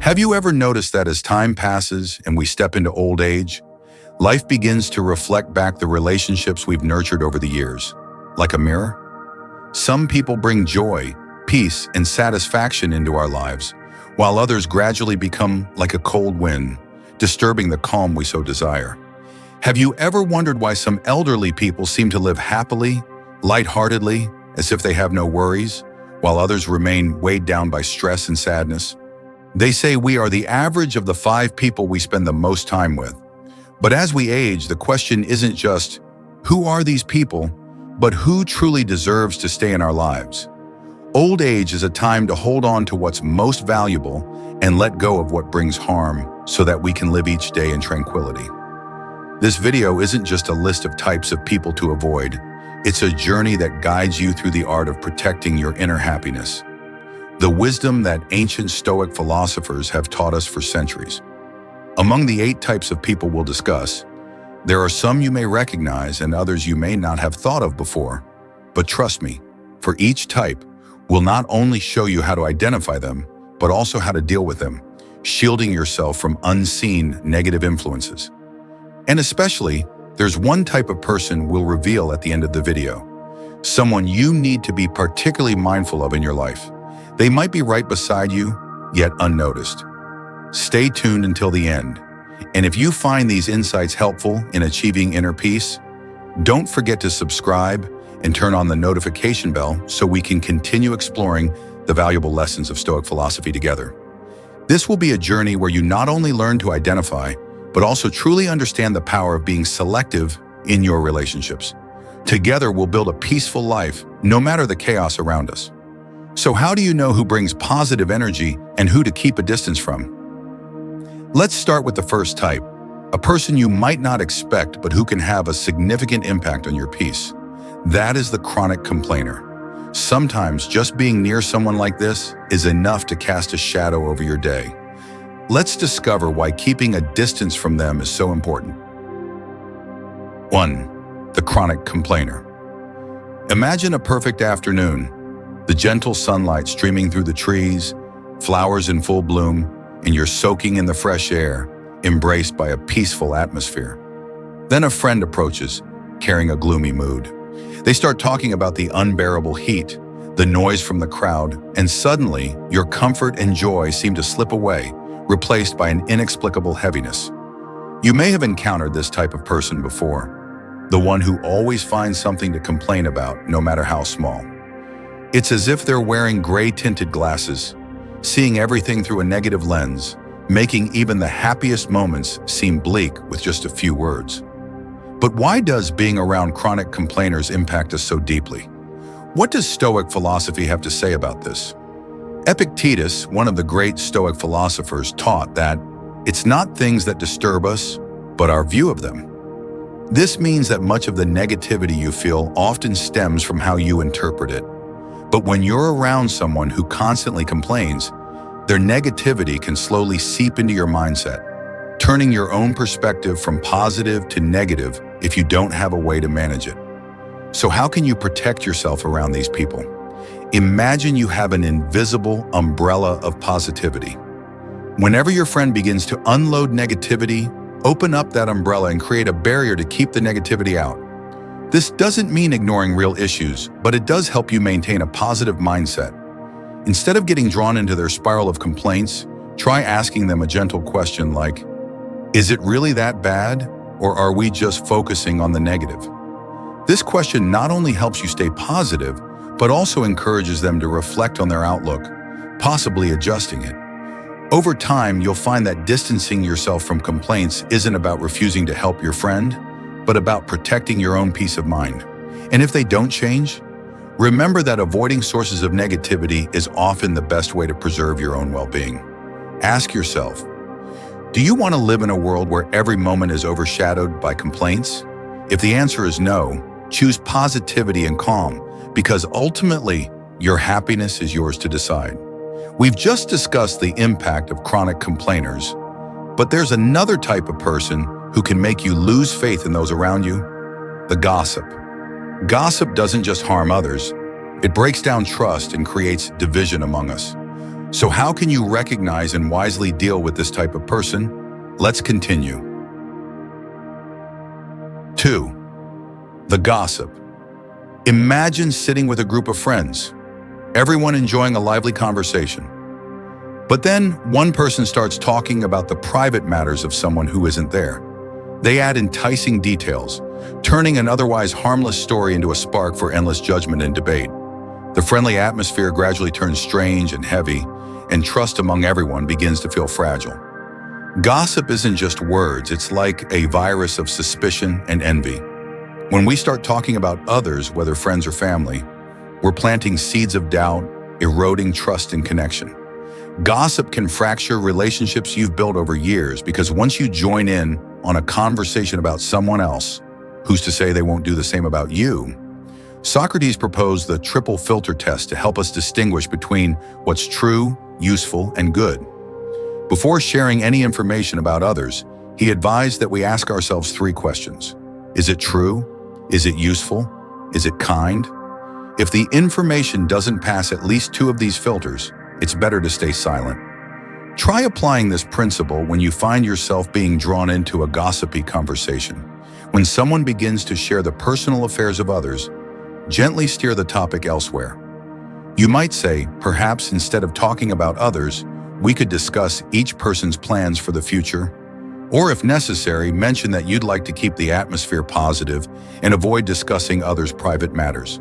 Have you ever noticed that as time passes and we step into old age, life begins to reflect back the relationships we've nurtured over the years, like a mirror? Some people bring joy, peace, and satisfaction into our lives, while others gradually become like a cold wind, disturbing the calm we so desire. Have you ever wondered why some elderly people seem to live happily, lightheartedly, as if they have no worries, while others remain weighed down by stress and sadness? They say we are the average of the 5 people we spend the most time with. But as we age, the question isn't just, who are these people, but who truly deserves to stay in our lives? Old age is a time to hold on to what's most valuable and let go of what brings harm so that we can live each day in tranquility. This video isn't just a list of types of people to avoid. It's a journey that guides you through the art of protecting your inner happiness. The wisdom that ancient Stoic philosophers have taught us for centuries. Among the 8 types of people we'll discuss, there are some you may recognize and others you may not have thought of before. But trust me, for each type, we'll not only show you how to identify them, but also how to deal with them, shielding yourself from unseen negative influences. And especially, there's one type of person we'll reveal at the end of the video, someone you need to be particularly mindful of in your life. They might be right beside you, yet unnoticed. Stay tuned until the end. And if you find these insights helpful in achieving inner peace, don't forget to subscribe and turn on the notification bell so we can continue exploring the valuable lessons of Stoic philosophy together. This will be a journey where you not only learn to identify, but also truly understand the power of being selective in your relationships. Together, we'll build a peaceful life, no matter the chaos around us. So how do you know who brings positive energy and who to keep a distance from? Let's start with the first type, a person you might not expect but who can have a significant impact on your peace. That is the chronic complainer. Sometimes just being near someone like this is enough to cast a shadow over your day. Let's discover why keeping a distance from them is so important. 1. The chronic complainer. Imagine a perfect afternoon, the gentle sunlight streaming through the trees, flowers in full bloom, and you're soaking in the fresh air, embraced by a peaceful atmosphere. Then a friend approaches, carrying a gloomy mood. They start talking about the unbearable heat, the noise from the crowd, and suddenly your comfort and joy seem to slip away, replaced by an inexplicable heaviness. You may have encountered this type of person before, the one who always finds something to complain about, no matter how small. It's as if they're wearing gray-tinted glasses, seeing everything through a negative lens, making even the happiest moments seem bleak with just a few words. But why does being around chronic complainers impact us so deeply? What does Stoic philosophy have to say about this? Epictetus, one of the great Stoic philosophers, taught that it's not things that disturb us, but our view of them. This means that much of the negativity you feel often stems from how you interpret it. But when you're around someone who constantly complains, their negativity can slowly seep into your mindset, turning your own perspective from positive to negative if you don't have a way to manage it. So how can you protect yourself around these people? Imagine you have an invisible umbrella of positivity. Whenever your friend begins to unload negativity, open up that umbrella and create a barrier to keep the negativity out. This doesn't mean ignoring real issues, but it does help you maintain a positive mindset. Instead of getting drawn into their spiral of complaints, try asking them a gentle question like, is it really that bad, or are we just focusing on the negative? This question not only helps you stay positive, but also encourages them to reflect on their outlook, possibly adjusting it. Over time, you'll find that distancing yourself from complaints isn't about refusing to help your friend, but about protecting your own peace of mind. And if they don't change, remember that avoiding sources of negativity is often the best way to preserve your own well-being. Ask yourself, do you want to live in a world where every moment is overshadowed by complaints? If the answer is no, choose positivity and calm, because ultimately, your happiness is yours to decide. We've just discussed the impact of chronic complainers, but there's another type of person who can make you lose faith in those around you: the gossip. Gossip doesn't just harm others, it breaks down trust and creates division among us. So how can you recognize and wisely deal with this type of person? Let's continue. 2. The gossip. Imagine sitting with a group of friends, everyone enjoying a lively conversation. But then one person starts talking about the private matters of someone who isn't there. They add enticing details, turning an otherwise harmless story into a spark for endless judgment and debate. The friendly atmosphere gradually turns strange and heavy, and trust among everyone begins to feel fragile. Gossip isn't just words, it's like a virus of suspicion and envy. When we start talking about others, whether friends or family, we're planting seeds of doubt, eroding trust and connection. Gossip can fracture relationships you've built over years because once you join in on a conversation about someone else, who's to say they won't do the same about you? Socrates proposed the triple filter test to help us distinguish between what's true, useful, and good. Before sharing any information about others, he advised that we ask ourselves 3 questions. Is it true? Is it useful? Is it kind? If the information doesn't pass at least 2 of these filters, it's better to stay silent. Try applying this principle when you find yourself being drawn into a gossipy conversation. When someone begins to share the personal affairs of others, gently steer the topic elsewhere. You might say, perhaps instead of talking about others, we could discuss each person's plans for the future, or if necessary, mention that you'd like to keep the atmosphere positive and avoid discussing others' private matters.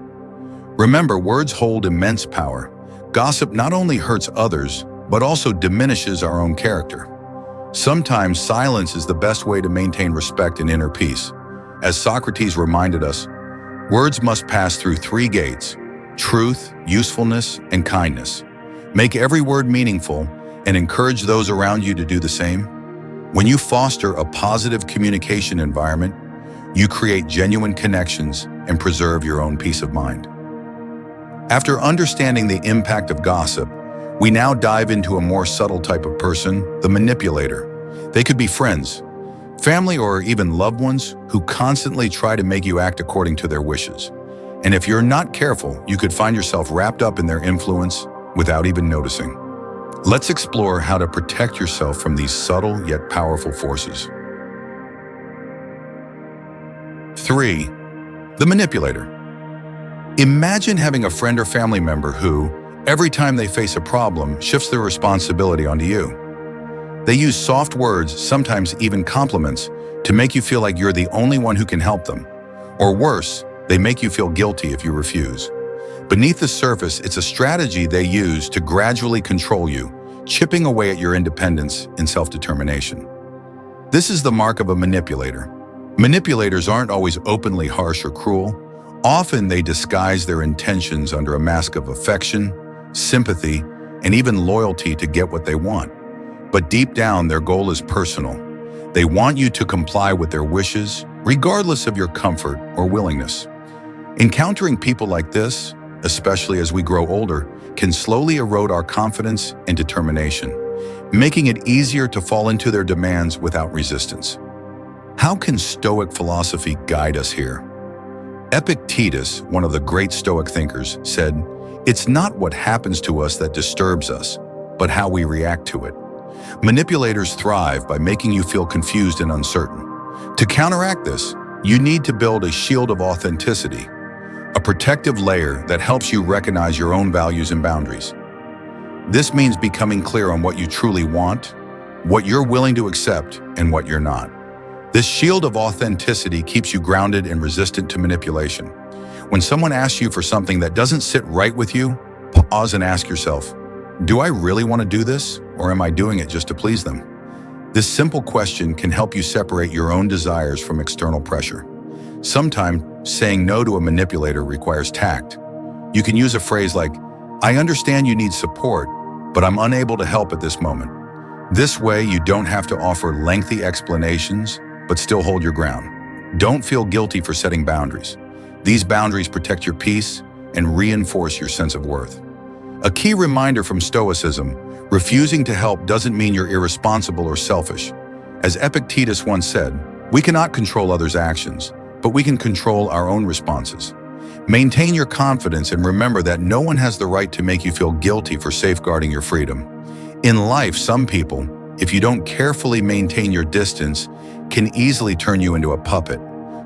Remember, words hold immense power. Gossip not only hurts others, but also diminishes our own character. Sometimes silence is the best way to maintain respect and inner peace. As Socrates reminded us, words must pass through 3 gates: truth, usefulness, and kindness. Make every word meaningful and encourage those around you to do the same. When you foster a positive communication environment, you create genuine connections and preserve your own peace of mind. After understanding the impact of gossip, we now dive into a more subtle type of person, the manipulator. They could be friends, family, or even loved ones who constantly try to make you act according to their wishes. And if you're not careful, you could find yourself wrapped up in their influence without even noticing. Let's explore how to protect yourself from these subtle yet powerful forces. 3. The manipulator. Imagine having a friend or family member who, every time they face a problem, shifts their responsibility onto you. They use soft words, sometimes even compliments, to make you feel like you're the only one who can help them. Or worse, they make you feel guilty if you refuse. Beneath the surface, it's a strategy they use to gradually control you, chipping away at your independence and self-determination. This is the mark of a manipulator. Manipulators aren't always openly harsh or cruel. Often they disguise their intentions under a mask of affection, sympathy, and even loyalty to get what they want. But deep down, their goal is personal. They want you to comply with their wishes, regardless of your comfort or willingness. Encountering people like this, especially as we grow older, can slowly erode our confidence and determination, making it easier to fall into their demands without resistance. How can Stoic philosophy guide us here? Epictetus, one of the great Stoic thinkers, said, "It's not what happens to us that disturbs us, but how we react to it." Manipulators thrive by making you feel confused and uncertain. To counteract this, you need to build a shield of authenticity, a protective layer that helps you recognize your own values and boundaries. This means becoming clear on what you truly want, what you're willing to accept, and what you're not. This shield of authenticity keeps you grounded and resistant to manipulation. When someone asks you for something that doesn't sit right with you, pause and ask yourself, do I really want to do this, or am I doing it just to please them? This simple question can help you separate your own desires from external pressure. Sometimes saying no to a manipulator requires tact. You can use a phrase like, "I understand you need support, but I'm unable to help at this moment." This way, you don't have to offer lengthy explanations, but still hold your ground. Don't feel guilty for setting boundaries. These boundaries protect your peace and reinforce your sense of worth. A key reminder from Stoicism, refusing to help doesn't mean you're irresponsible or selfish. As Epictetus once said, we cannot control others' actions, but we can control our own responses. Maintain your confidence and remember that no one has the right to make you feel guilty for safeguarding your freedom. In life, some people, if you don't carefully maintain your distance, can easily turn you into a puppet,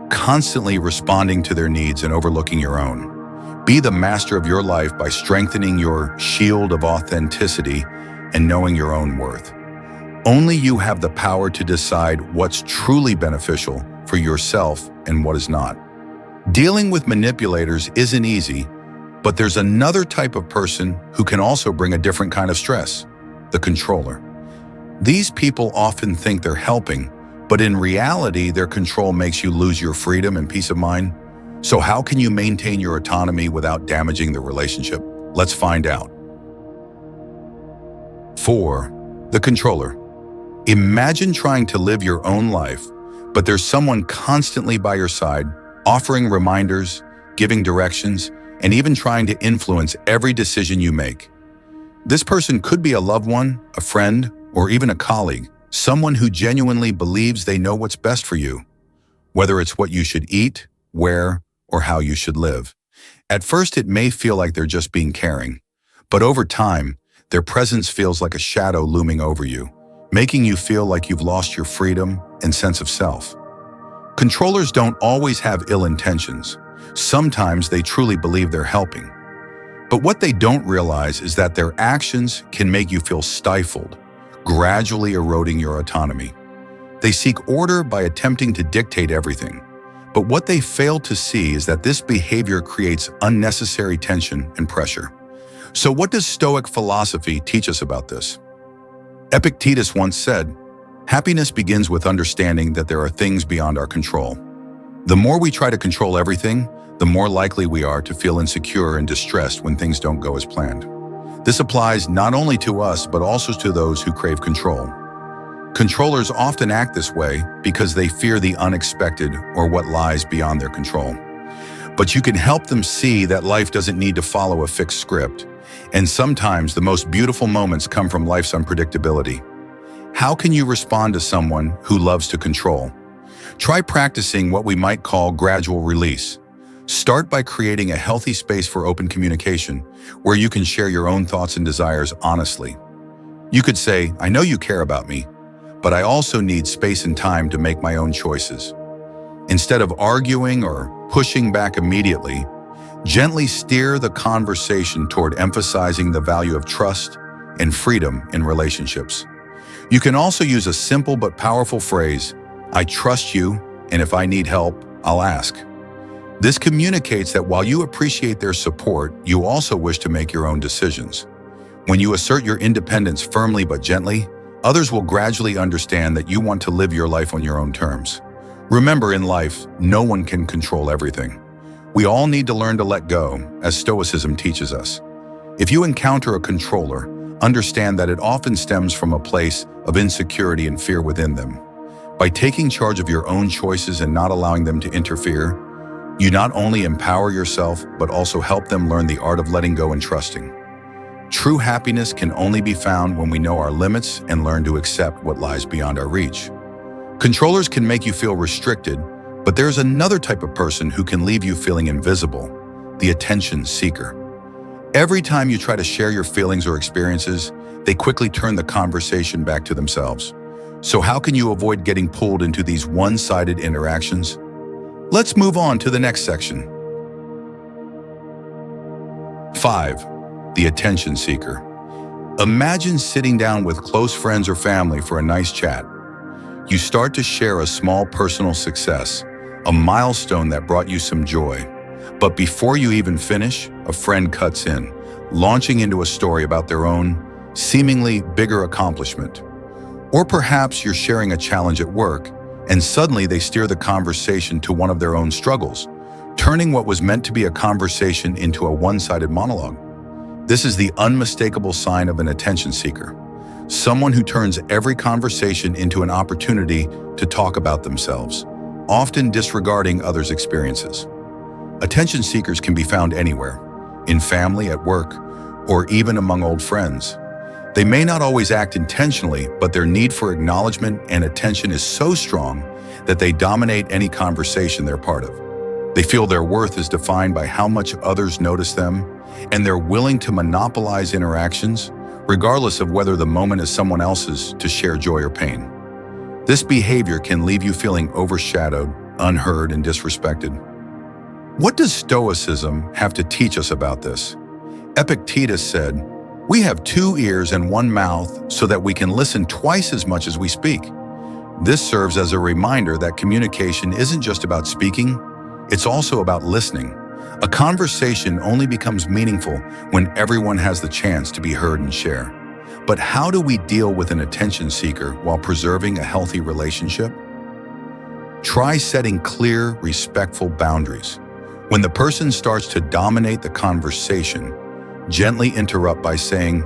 constantly responding to their needs and overlooking your own. Be the master of your life by strengthening your shield of authenticity and knowing your own worth. Only you have the power to decide what's truly beneficial for yourself and what is not. Dealing with manipulators isn't easy, but there's another type of person who can also bring a different kind of stress: the controller. These people often think they're helping, but in reality, their control makes you lose your freedom and peace of mind. So how can you maintain your autonomy without damaging the relationship? Let's find out. 4. The controller. Imagine trying to live your own life, but there's someone constantly by your side, offering reminders, giving directions, and even trying to influence every decision you make. This person could be a loved one, a friend, or even a colleague, someone who genuinely believes they know what's best for you, whether it's what you should eat, wear, or how you should live. At first, it may feel like they're just being caring, but over time, their presence feels like a shadow looming over you, making you feel like you've lost your freedom and sense of self. Controllers don't always have ill intentions. Sometimes they truly believe they're helping. But what they don't realize is that their actions can make you feel stifled, gradually eroding your autonomy. They seek order by attempting to dictate everything. But what they fail to see is that this behavior creates unnecessary tension and pressure. So what does Stoic philosophy teach us about this? Epictetus once said, "Happiness begins with understanding that there are things beyond our control." The more we try to control everything, the more likely we are to feel insecure and distressed when things don't go as planned. This applies not only to us, but also to those who crave control. Controllers often act this way because they fear the unexpected or what lies beyond their control. But you can help them see that life doesn't need to follow a fixed script, and sometimes the most beautiful moments come from life's unpredictability. How can you respond to someone who loves to control? Try practicing what we might call gradual release. Start by creating a healthy space for open communication, where you can share your own thoughts and desires honestly. You could say, "I know you care about me, but I also need space and time to make my own choices." Instead of arguing or pushing back immediately, gently steer the conversation toward emphasizing the value of trust and freedom in relationships. You can also use a simple but powerful phrase, "I trust you, and if I need help, I'll ask." This communicates that while you appreciate their support, you also wish to make your own decisions. When you assert your independence firmly but gently, others will gradually understand that you want to live your life on your own terms. Remember, in life, no one can control everything. We all need to learn to let go, as Stoicism teaches us. If you encounter a controller, understand that it often stems from a place of insecurity and fear within them. By taking charge of your own choices and not allowing them to interfere, you not only empower yourself, but also help them learn the art of letting go and trusting. True happiness can only be found when we know our limits and learn to accept what lies beyond our reach. Controllers can make you feel restricted, but there's another type of person who can leave you feeling invisible: the attention seeker. Every time you try to share your feelings or experiences, they quickly turn the conversation back to themselves. So how can you avoid getting pulled into these one-sided interactions? Let's move on to the next section. 5. The attention seeker. Imagine sitting down with close friends or family for a nice chat. You start to share a small personal success, a milestone that brought you some joy. But before you even finish, a friend cuts in, launching into a story about their own, seemingly bigger accomplishment. Or perhaps you're sharing a challenge at work, and suddenly they steer the conversation to one of their own struggles, turning what was meant to be a conversation into a one-sided monologue. This is the unmistakable sign of an attention seeker, someone who turns every conversation into an opportunity to talk about themselves, often disregarding others' experiences. Attention seekers can be found anywhere, in family, at work, or even among old friends. They may not always act intentionally, but their need for acknowledgement and attention is so strong that they dominate any conversation they're part of. They feel their worth is defined by how much others notice them, and they're willing to monopolize interactions, regardless of whether the moment is someone else's to share joy or pain. This behavior can leave you feeling overshadowed, unheard, and disrespected. What does Stoicism have to teach us about this? Epictetus said, "We have 2 ears and 1 mouth so that we can listen twice as much as we speak." This serves as a reminder that communication isn't just about speaking, it's also about listening. A conversation only becomes meaningful when everyone has the chance to be heard and share. But how do we deal with an attention seeker while preserving a healthy relationship? Try setting clear, respectful boundaries. When the person starts to dominate the conversation, gently interrupt by saying,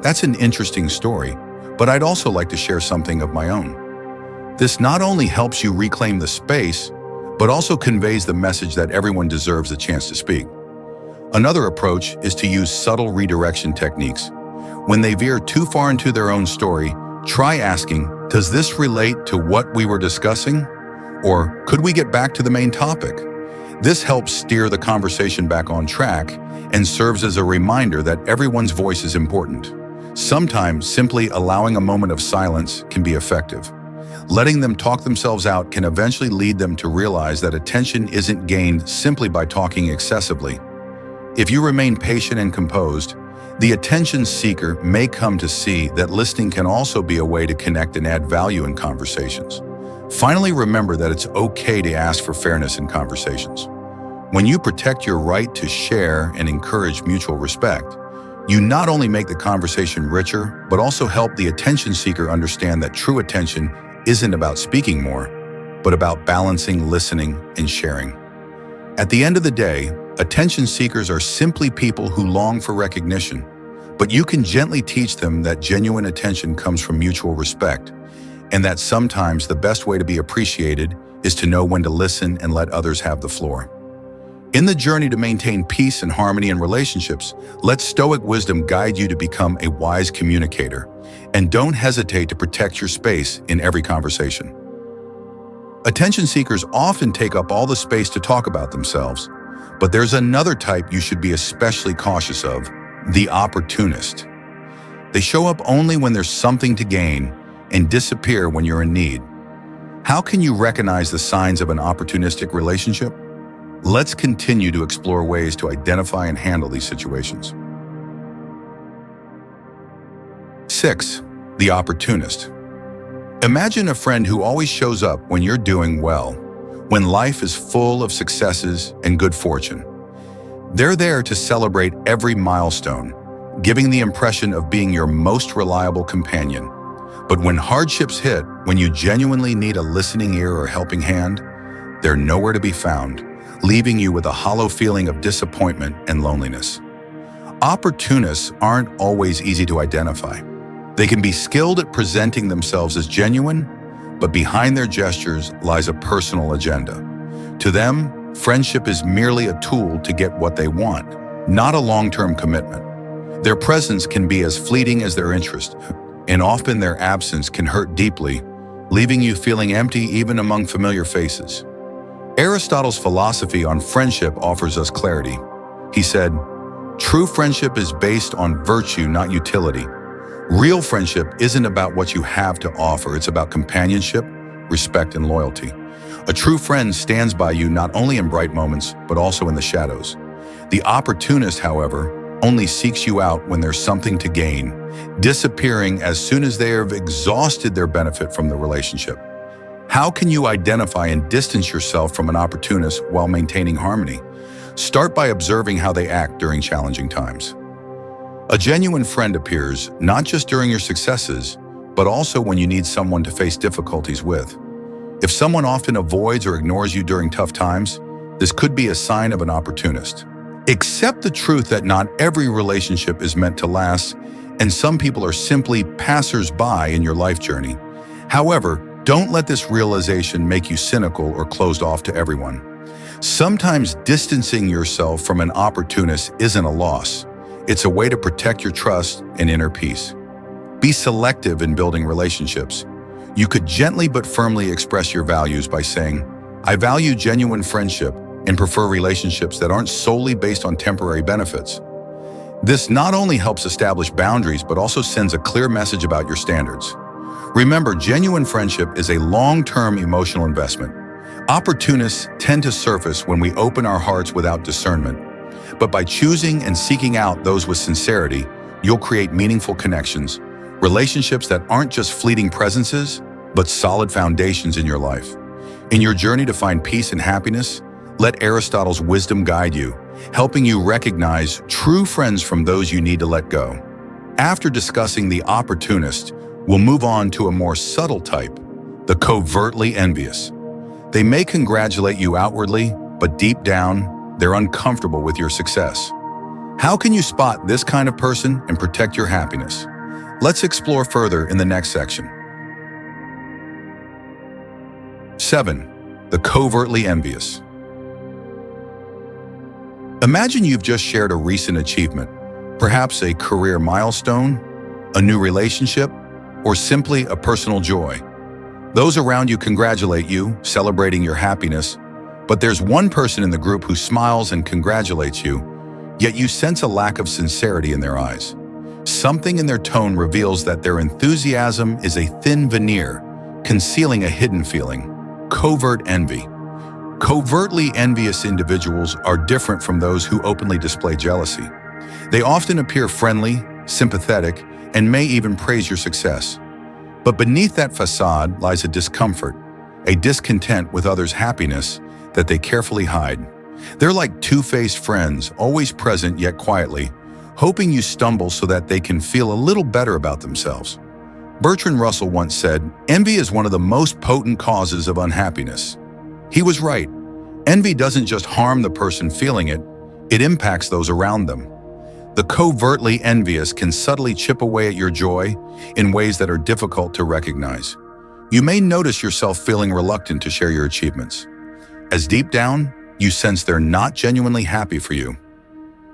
"That's an interesting story, but I'd also like to share something of my own." This not only helps you reclaim the space, but also conveys the message that everyone deserves a chance to speak. Another approach is to use subtle redirection techniques. When they veer too far into their own story, try asking, "Does this relate to what we were discussing?" Or, "Could we get back to the main topic?" This helps steer the conversation back on track and serves as a reminder that everyone's voice is important. Sometimes simply allowing a moment of silence can be effective. Letting them talk themselves out can eventually lead them to realize that attention isn't gained simply by talking excessively. If you remain patient and composed, the attention seeker may come to see that listening can also be a way to connect and add value in conversations. Finally, remember that it's okay to ask for fairness in conversations. When you protect your right to share and encourage mutual respect, you not only make the conversation richer, but also help the attention seeker understand that true attention isn't about speaking more, but about balancing listening and sharing. At the end of the day, attention seekers are simply people who long for recognition, but you can gently teach them that genuine attention comes from mutual respect, and that sometimes the best way to be appreciated is to know when to listen and let others have the floor. In the journey to maintain peace and harmony in relationships, let Stoic wisdom guide you to become a wise communicator, and don't hesitate to protect your space in every conversation. Attention seekers often take up all the space to talk about themselves, but there's another type you should be especially cautious of: the opportunist. They show up only when there's something to gain and disappear when you're in need. How can you recognize the signs of an opportunistic relationship? Let's continue to explore ways to identify and handle these situations. 6. The opportunist. Imagine a friend who always shows up when you're doing well, when life is full of successes and good fortune. They're there to celebrate every milestone, giving the impression of being your most reliable companion. But when hardships hit, when you genuinely need a listening ear or helping hand, they're nowhere to be found, leaving you with a hollow feeling of disappointment and loneliness. Opportunists aren't always easy to identify. They can be skilled at presenting themselves as genuine, but behind their gestures lies a personal agenda. To them, friendship is merely a tool to get what they want, not a long-term commitment. Their presence can be as fleeting as their interest, and often their absence can hurt deeply, leaving you feeling empty even among familiar faces. Aristotle's philosophy on friendship offers us clarity. He said, "True friendship is based on virtue, not utility. Real friendship isn't about what you have to offer, it's about companionship, respect, and loyalty. A true friend stands by you not only in bright moments, but also in the shadows. The opportunist, however, only seeks you out when there's something to gain, disappearing as soon as they have exhausted their benefit from the relationship." How can you identify and distance yourself from an opportunist while maintaining harmony? Start by observing how they act during challenging times. A genuine friend appears not just during your successes, but also when you need someone to face difficulties with. If someone often avoids or ignores you during tough times, this could be a sign of an opportunist. Accept the truth that not every relationship is meant to last, and some people are simply passers-by in your life journey. However, don't let this realization make you cynical or closed off to everyone. Sometimes distancing yourself from an opportunist isn't a loss. It's a way to protect your trust and inner peace. Be selective in building relationships. You could gently but firmly express your values by saying, "I value genuine friendship, and prefer relationships that aren't solely based on temporary benefits. This not only helps establish boundaries, but also sends a clear message about your standards. Remember, genuine friendship is a long-term emotional investment. Opportunists tend to surface when we open our hearts without discernment. But by choosing and seeking out those with sincerity, you'll create meaningful connections, relationships that aren't just fleeting presences, but solid foundations in your life. In your journey to find peace and happiness, let Aristotle's wisdom guide you, helping you recognize true friends from those you need to let go. After discussing the opportunist, we'll move on to a more subtle type, the covertly envious. They may congratulate you outwardly, but deep down, they're uncomfortable with your success. How can you spot this kind of person and protect your happiness? Let's explore further in the next section. 7. The covertly envious. Imagine you've just shared a recent achievement, perhaps a career milestone, a new relationship, or simply a personal joy. Those around you congratulate you, celebrating your happiness, but there's one person in the group who smiles and congratulates you, yet you sense a lack of sincerity in their eyes. Something in their tone reveals that their enthusiasm is a thin veneer, concealing a hidden feeling: covert envy. Covertly envious individuals are different from those who openly display jealousy. They often appear friendly, sympathetic, and may even praise your success. But beneath that facade lies a discomfort, a discontent with others' happiness that they carefully hide. They're like two-faced friends, always present yet quietly, hoping you stumble so that they can feel a little better about themselves. Bertrand Russell once said, "Envy is one of the most potent causes of unhappiness." He was right. Envy doesn't just harm the person feeling it, it impacts those around them. The covertly envious can subtly chip away at your joy in ways that are difficult to recognize. You may notice yourself feeling reluctant to share your achievements, as deep down, you sense they're not genuinely happy for you.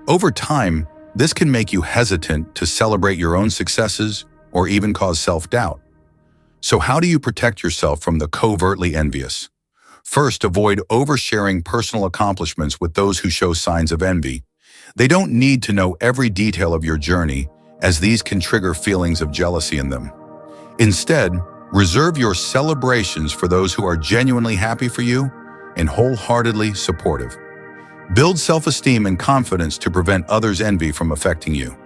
Over time, this can make you hesitant to celebrate your own successes or even cause self-doubt. So how do you protect yourself from the covertly envious? First, avoid oversharing personal accomplishments with those who show signs of envy. They don't need to know every detail of your journey, as these can trigger feelings of jealousy in them. Instead, reserve your celebrations for those who are genuinely happy for you and wholeheartedly supportive. Build self-esteem and confidence to prevent others' envy from affecting you.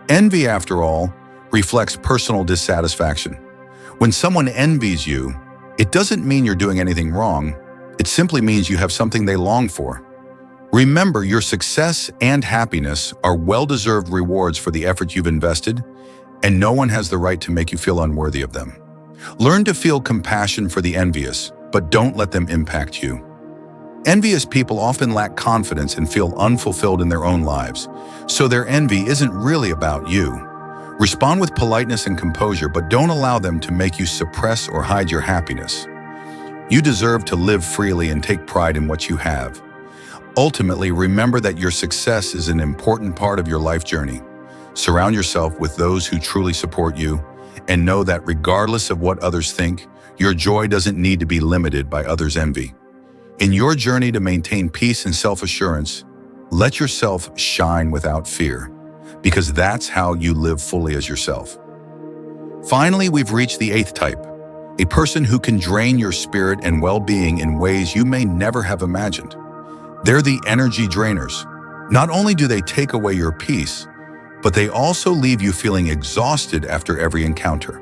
Envy, after all, reflects personal dissatisfaction. When someone envies you, it doesn't mean you're doing anything wrong. It simply means you have something they long for. Remember, your success and happiness are well-deserved rewards for the effort you've invested, and no one has the right to make you feel unworthy of them. Learn to feel compassion for the envious, but don't let them impact you. Envious people often lack confidence and feel unfulfilled in their own lives, so their envy isn't really about you. Respond with politeness and composure, but don't allow them to make you suppress or hide your happiness. You deserve to live freely and take pride in what you have. Ultimately, remember that your success is an important part of your life journey. Surround yourself with those who truly support you, and know that regardless of what others think, your joy doesn't need to be limited by others' envy. In your journey to maintain peace and self-assurance, let yourself shine without fear, because that's how you live fully as yourself. Finally, we've reached the 8th type, a person who can drain your spirit and well-being in ways you may never have imagined. They're the energy drainers. Not only do they take away your peace, but they also leave you feeling exhausted after every encounter.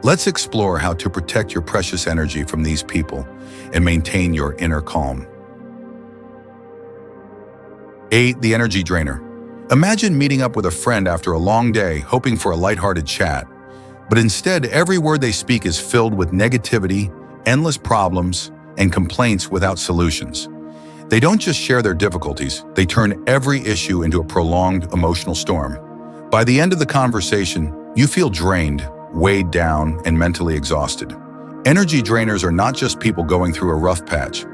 Let's explore how to protect your precious energy from these people and maintain your inner calm. 8. The energy drainer. Imagine meeting up with a friend after a long day, hoping for a lighthearted chat. But instead, every word they speak is filled with negativity, endless problems, and complaints without solutions. They don't just share their difficulties, they turn every issue into a prolonged emotional storm. By the end of the conversation, you feel drained, weighed down, and mentally exhausted. Energy drainers are not just people going through a rough patch.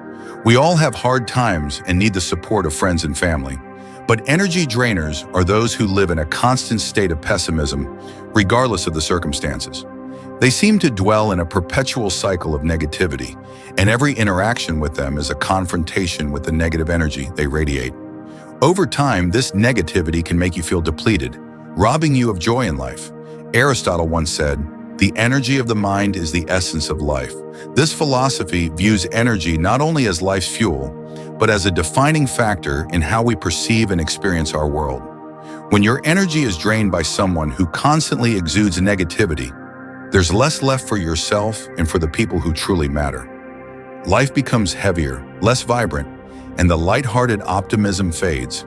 We all have hard times and need the support of friends and family. But energy drainers are those who live in a constant state of pessimism, regardless of the circumstances. They seem to dwell in a perpetual cycle of negativity, and every interaction with them is a confrontation with the negative energy they radiate. Over time, this negativity can make you feel depleted, robbing you of joy in life. Aristotle once said, "The energy of the mind is the essence of life." This philosophy views energy not only as life's fuel, but as a defining factor in how we perceive and experience our world. When your energy is drained by someone who constantly exudes negativity, there's less left for yourself and for the people who truly matter. Life becomes heavier, less vibrant, and the lighthearted optimism fades.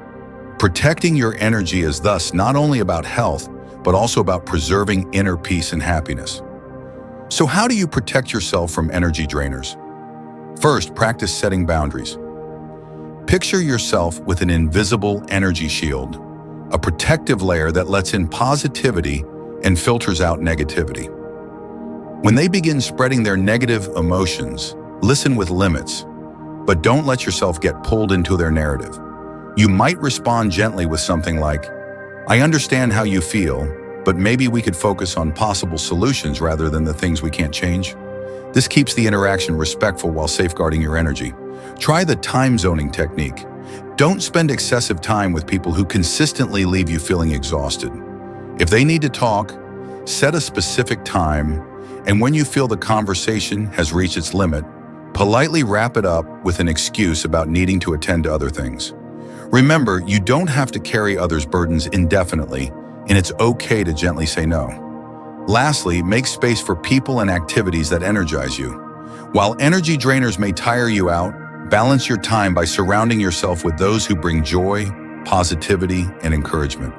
Protecting your energy is thus not only about health, but also about preserving inner peace and happiness. So how do you protect yourself from energy drainers? First, practice setting boundaries. Picture yourself with an invisible energy shield, a protective layer that lets in positivity and filters out negativity. When they begin spreading their negative emotions, listen with limits, but don't let yourself get pulled into their narrative. You might respond gently with something like, "I understand how you feel, but maybe we could focus on possible solutions rather than the things we can't change." This keeps the interaction respectful while safeguarding your energy. Try the time zoning technique. Don't spend excessive time with people who consistently leave you feeling exhausted. If they need to talk, set a specific time, and when you feel the conversation has reached its limit, politely wrap it up with an excuse about needing to attend to other things. Remember, you don't have to carry others' burdens indefinitely, and it's okay to gently say no. Lastly, make space for people and activities that energize you. While energy drainers may tire you out, balance your time by surrounding yourself with those who bring joy, positivity, and encouragement.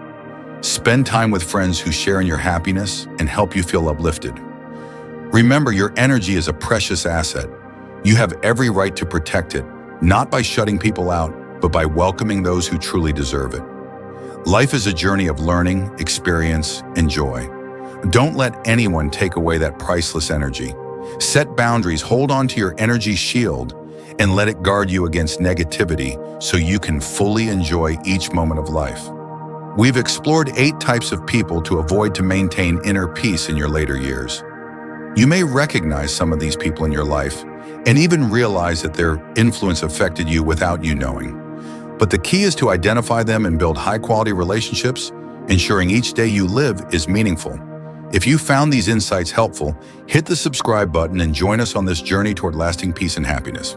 Spend time with friends who share in your happiness and help you feel uplifted. Remember, your energy is a precious asset. You have every right to protect it, not by shutting people out, but by welcoming those who truly deserve it. Life is a journey of learning, experience, and joy. Don't let anyone take away that priceless energy. Set boundaries, hold on to your energy shield, and let it guard you against negativity so you can fully enjoy each moment of life. We've explored 8 types of people to avoid to maintain inner peace in your later years. You may recognize some of these people in your life and even realize that their influence affected you without you knowing. But the key is to identify them and build high-quality relationships, ensuring each day you live is meaningful. If you found these insights helpful, hit the subscribe button and join us on this journey toward lasting peace and happiness.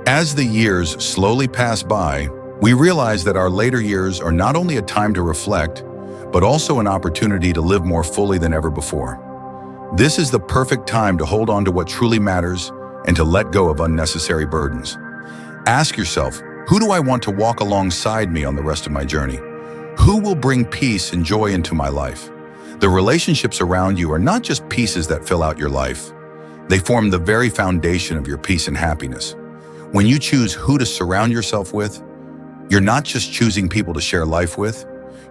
As the years slowly pass by, we realize that our later years are not only a time to reflect, but also an opportunity to live more fully than ever before. This is the perfect time to hold on to what truly matters and to let go of unnecessary burdens. Ask yourself, who do I want to walk alongside me on the rest of my journey? Who will bring peace and joy into my life? The relationships around you are not just pieces that fill out your life. They form the very foundation of your peace and happiness. When you choose who to surround yourself with, you're not just choosing people to share life with,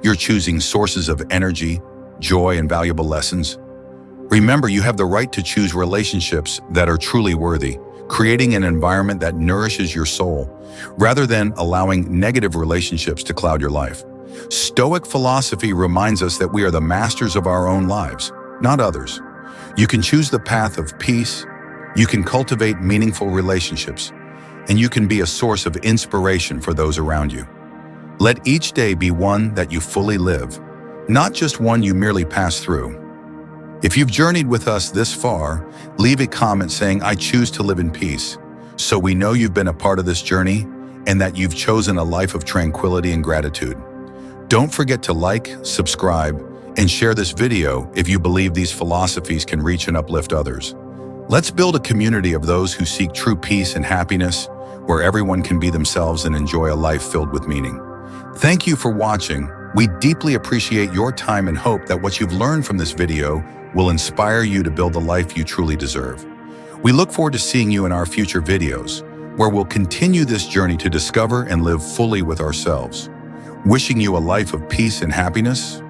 you're choosing sources of energy, joy, and valuable lessons. Remember, you have the right to choose relationships that are truly worthy, creating an environment that nourishes your soul, rather than allowing negative relationships to cloud your life. Stoic philosophy reminds us that we are the masters of our own lives, not others. You can choose the path of peace, you can cultivate meaningful relationships, and you can be a source of inspiration for those around you. Let each day be one that you fully live, not just one you merely pass through. If you've journeyed with us this far, leave a comment saying, "I choose to live in peace," so we know you've been a part of this journey and that you've chosen a life of tranquility and gratitude. Don't forget to like, subscribe, and share this video if you believe these philosophies can reach and uplift others. Let's build a community of those who seek true peace and happiness, where everyone can be themselves and enjoy a life filled with meaning. Thank you for watching. We deeply appreciate your time and hope that what you've learned from this video will inspire you to build the life you truly deserve. We look forward to seeing you in our future videos, where we'll continue this journey to discover and live fully with ourselves. Wishing you a life of peace and happiness.